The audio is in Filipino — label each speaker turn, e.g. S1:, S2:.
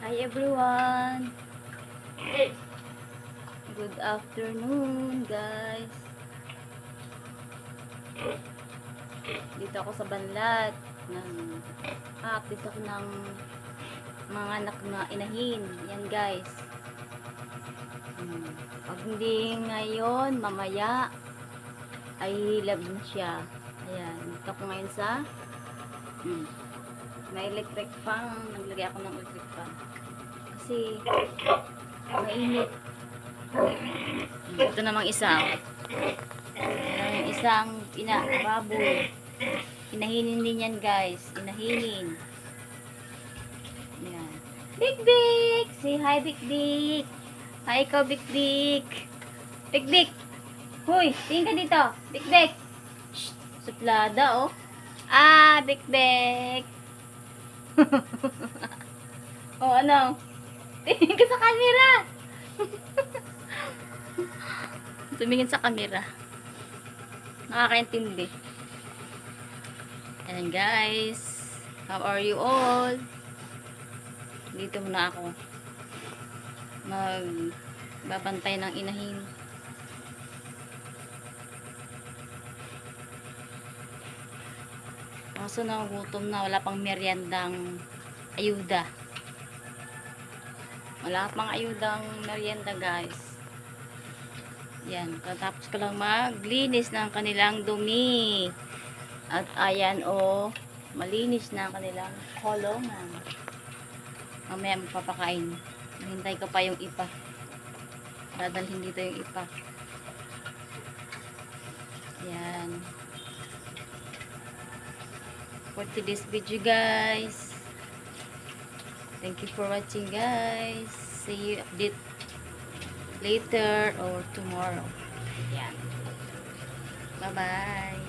S1: Hi everyone! Good afternoon guys! Dito ako sa Banlat. Update ako ng mga anak na inahin. Yan guys. Pag hindi ngayon, mamaya ay hilab na siya. Ayan. Dito ako ngayon sa may electric fan. Naglagay ako ng electric fan. Kasi mainit. Ito namang isa. Yung isang baboy. Inahinin din yan guys. Inahinin. Yan. Big Big! Say hi Big Big! Hi ikaw Big Big! Big Big! Hoy! Tingin ka dito! Big Big! Shh! Suplada oh! Ah! Big Big! Oh ano? Tingin ka sa camera! Tumingin sa camera. Nakakaintindi. Ayan guys. How are you all? Dito muna ako. Magbabantay ng inahin. Kaso nagutom na. Wala pang meriendang ayuda. Wala pang ayudang merienda guys. Yan, katapos ko lang maglinis ng kanilang dumi. At ayan malinis na ang kanilang kulungan. Mamaya magpapakain. Hintay ko pa yung ipa. Dadalhin dito yung ipa. Yan. For today's video guys. Thank you for watching guys. See you update later or tomorrow. Yan. Bye bye.